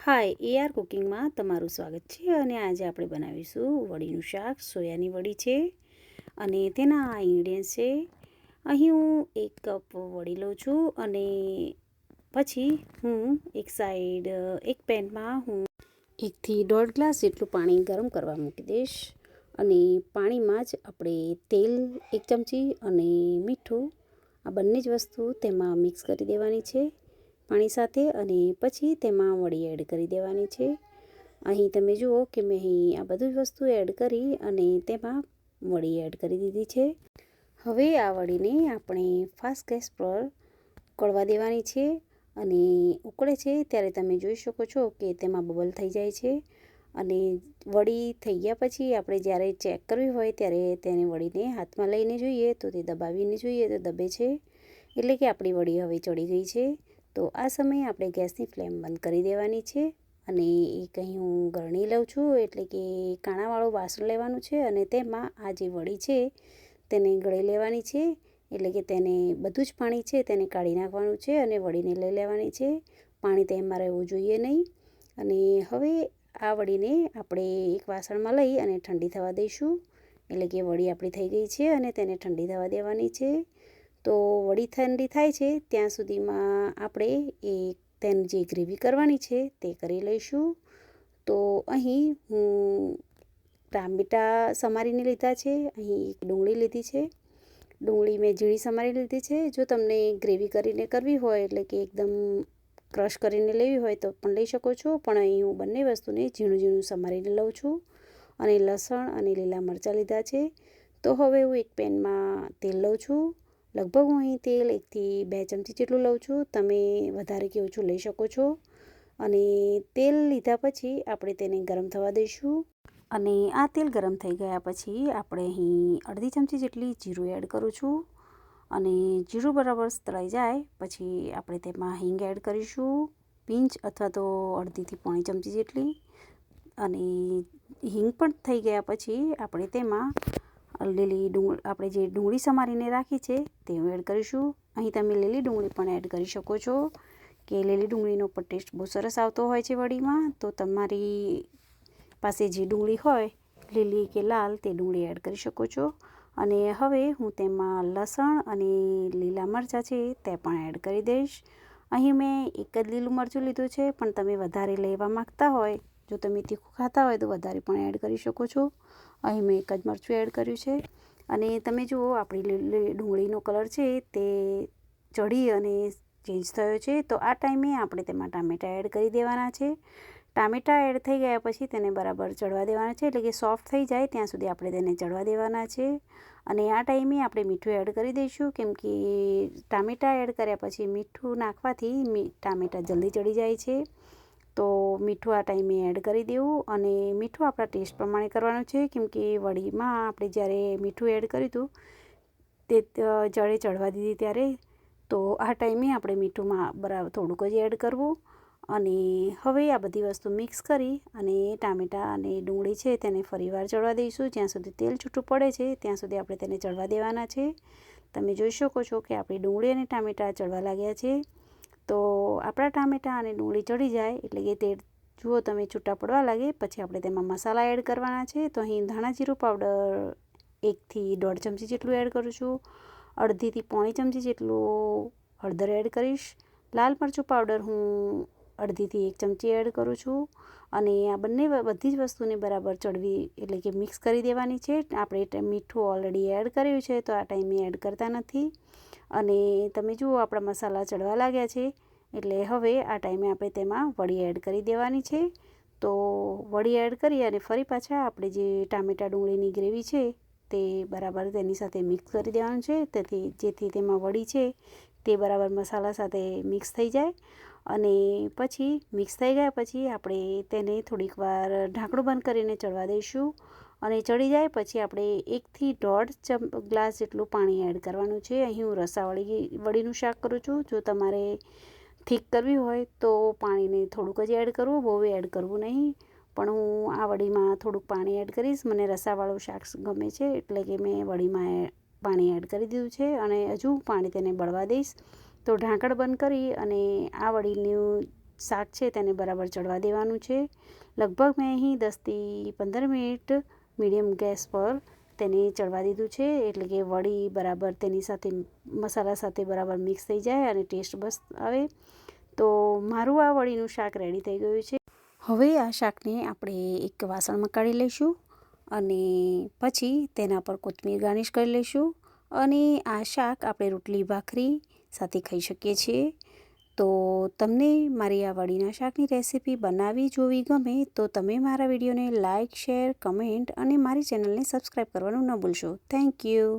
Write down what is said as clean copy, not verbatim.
હાય AR કુકિંગમાં તમારું સ્વાગત છે અને આજે આપણે બનાવીશું વડીનું શાક. સોયાની વડી છે અને તેના આ ઇન્ગ્રીડિયન્ટ્સ છે. અહીં હું 1 કપ વડી લઉં છું અને પછી હું એક પેનમાં હું 1 થી 1.5 ગ્લાસ જેટલું પાણી ગરમ કરવા મૂકી દઈશ અને પાણીમાં જ આપણે તેલ 1 ચમચી અને મીઠું આ બંને જ વસ્તુ તેમાં મિક્સ કરી દેવાની છે પાણી સાથે અને પછી તેમાં વડી એડ કરી દેવાની છે. અહીં તમે જુઓ કે મેં અહીં આ બધી જ વસ્તુ એડ કરી અને તેમાં વડી એડ કરી દીધી છે. હવે આ વડીને આપણે ફાસ્ટ ગેસ પર ઉકળવા દેવાની છે અને ઉકળે છે ત્યારે તમે જોઈ શકો છો કે તેમાં બબલ થઈ જાય છે અને વડી થઈ ગયા પછી આપણે જ્યારે ચેક કરવી હોય ત્યારે તેને વડીને હાથમાં લઈને જોઈએ તો તે દબાવીને જોઈએ તો દબે છે એટલે કે આપણી વડી હવે ચડી ગઈ છે. તો આ સમયે આપણે ગેસની ફ્લેમ બંધ કરી દેવાની છે અને એક અહીં હું ગરણી લઉં છું એટલે કે કાણાવાળું વાસણ લેવાનું છે અને તેમાં આ જે વડી છે તેને ગળી લેવાની છે એટલે કે તેને બધું જ પાણી છે તેને કાઢી નાખવાનું છે અને વડીને લઈ લેવાની છે. પાણી તેમાં રહેવું જોઈએ નહીં. અને હવે આ વડીને આપણે એક વાસણમાં લઈ અને ઠંડી થવા દઈશું એટલે કે વડી આપણી થઈ ગઈ છે અને તેને ઠંડી થવા દેવાની છે. તો વડી ઠંડી થાય છે ત્યાં સુધીમાં આપણે તેની જે ગ્રેવી કરવાની છે તે કરી લઈશું. તો અહીં હું ટામેટાં સમારીને લીધા છે, અહીં એક ડુંગળી લીધી છે. ડુંગળી મેં ઝીણી સમારી લીધી છે. જો તમને ગ્રેવી કરીને કરવી હોય એટલે કે એકદમ ક્રશ કરીને લેવી હોય તો પણ લઈ શકો છો, પણ અહીં હું બંને વસ્તુને ઝીણું ઝીણું સમારીને લઉં છું. અને લસણ અને લીલા મરચાં લીધા છે. તો હવે હું એક પેનમાં તેલ લઉં છું. લગભગ હું અહીં તેલ 1 થી 2 ચમચી જેટલું લઉં છું. તમે વધારે કે ઓછું લઈ શકો છો. અને તેલ લીધા પછી આપણે તેને ગરમ થવા દઈશું અને આ તેલ ગરમ થઈ ગયા પછી આપણે અહીં અડધી ચમચી જેટલી જીરું એડ કરું છું અને જીરું બરાબર તળાઈ જાય પછી આપણે તેમાં હિંગ એડ કરીશું, પિંચ અથવા તો અડધીથી પોણી ચમચી જેટલી. અને હિંગ પણ થઈ ગયા પછી આપણે તેમાં આપણે જે ડુંગળી સમારીને રાખી છે તે એડ કરીશું. અહીં તમે લીલી ડુંગળી પણ એડ કરી શકો છો કે લીલી ડુંગળીનો પણ ટેસ્ટ બહુ સરસ આવતો હોય છે વડીમાં. તો તમારી પાસે જે ડુંગળી હોય લીલી કે લાલ તે ડુંગળી એડ કરી શકો છો. અને હવે હું તેમાં લસણ અને લીલા મરચાં છે તે પણ એડ કરી દઈશ. અહીં મેં એક જ લીલું મરચું લીધું છે, પણ તમે વધારે લેવા માગતા હોય, જો તમે તીખું ખાતા હોય તો વધારે પણ એડ કરી શકો છો. અહીં મેં એક જ મરચું એડ કર્યું છે અને તમે જુઓ આપણી ડુંગળીનો કલર છે તે ચડી અને ચેન્જ થયો છે. તો આ ટાઈમે આપણે તેમાં ટામેટાં એડ કરી દેવાના છે. ટામેટાં એડ થઈ ગયા પછી તેને બરાબર ચડવા દેવાના છે એટલે કે સોફ્ટ થઈ જાય ત્યાં સુધી આપણે તેને ચડવા દેવાના છે. અને આ ટાઈમે આપણે મીઠું એડ કરી દઈશું કેમ કે ટામેટાં એડ કર્યા પછી મીઠું નાખવાથી ટામેટાં જલ્દી ચડી જાય છે. તો મીઠું આ ટાઈમે એડ કરી દેવું અને મીઠું આપણા ટેસ્ટ પ્રમાણે કરવાનું છે કેમ કે વડીમાં આપણે જ્યારે મીઠું એડ કર્યું હતું તે જળે ચડવા દીધી ત્યારે, તો આ ટાઈમે આપણે મીઠુંમાં બરાબર થોડુંક જ એડ કરવું. અને હવે આ બધી વસ્તુ મિક્સ કરી અને ટામેટાં અને ડુંગળી છે તેને ફરીવાર ચડવા દઈશું. જ્યાં સુધી તેલ છૂટું પડે છે ત્યાં સુધી આપણે તેને ચડવા દેવાના છે. તમે જોઈ શકો છો કે આપણી ડુંગળી અને ટામેટાં ચડવા લાગ્યા છે. તો આપણા ટામેટાં અને ડુંગળી ચડી જાય એટલે કે તે જુઓ તમે છૂટા પડવા લાગે પછી આપણે તેમાં મસાલા એડ કરવાના છે. તો અહીં ધાણા જીરું પાવડર 1 થી 1.5 ચમચી જેટલું એડ કરું છું. અડધીથી પોણી ચમચી જેટલું હળદર એડ કરીશ. લાલ મરચું પાવડર હું અડધીથી 1 ચમચી એડ કરું છું. અને આ બધી જ વસ્તુને બરાબર ચડવી એટલે કે મિક્સ કરી દેવાની છે. આપણે મીઠું ઓલરેડી એડ કર્યું છે તો આ ટાઈમે એડ કરતા નથી. અને તમે જુઓ આપણા મસાલા ચડવા લાગ્યા છે એટલે હવે આ ટાઈમે આપણે તેમાં વડી એડ કરી દેવાની છે. તો વડી એડ કરી અને ફરી પાછા આપણે જે ટામેટાં ડુંગળીની ગ્રેવી છે તે બરાબર તેની સાથે મિક્સ કરી દેવાનું છે જેથી તેમાં વડી છે તે બરાબર મસાલા સાથે મિક્સ થઈ જાય. અને પછી મિક્સ થઈ ગયા પછી આપણે તેને થોડીક વાર ઢાંકણું બંધ કરીને ચડવા દઈશું. અને ચડી જાય પછી આપણે 1 થી 1.5 ગ્લાસ જેટલું પાણી એડ કરવાનું છે. અહીં હું રસાવાળી વડીનું શાક કરું છું. જો તમારે થીક કરવી હોય તો પાણીને થોડુંક જ એડ કરવું, બહુ એડ કરવું નહીં. પણ હું આ વડીમાં થોડુંક પાણી એડ કરીશ. મને રસાવાળું શાક ગમે છે એટલે કે મેં વડીમાં પાણી એડ કરી દીધું છે અને હજુ પાણી તેને બળવા દઈશ. તો ઢાંકણ બંધ કરી અને આ વડીનું શાક છે તેને બરાબર ચડવા દેવાનું છે. લગભગ મેં અહીં 10થી 15 મિનિટ મીડિયમ ગેસ પર તેને ચડવા દીધું છે, એટલે કે વડી બરાબર તેની સાથે મસાલા સાથે બરાબર મિક્સ થઈ જાય અને ટેસ્ટ બસ આવે. તો મારું આ વડીનું શાક રેડી થઈ ગયું છે. હવે આ શાકને આપણે એક વાસણમાં કાઢી લઈશું અને પછી તેના પર કોથમીર ગાર્નિશ કરી લઈશું. અને આ શાક આપણે રોટલી ભાખરી સાથે ખાઈ શકીએ છીએ. તો તમને મારી આ વડીના શાકની રેસીપી બનાવી જોવી ગમે તો તમે મારા વિડીયોને લાઇક, શેર, કમેન્ટ અને મારી ચેનલને સબસ્ક્રાઈબ કરવાનું ન ભૂલશો. Thank you.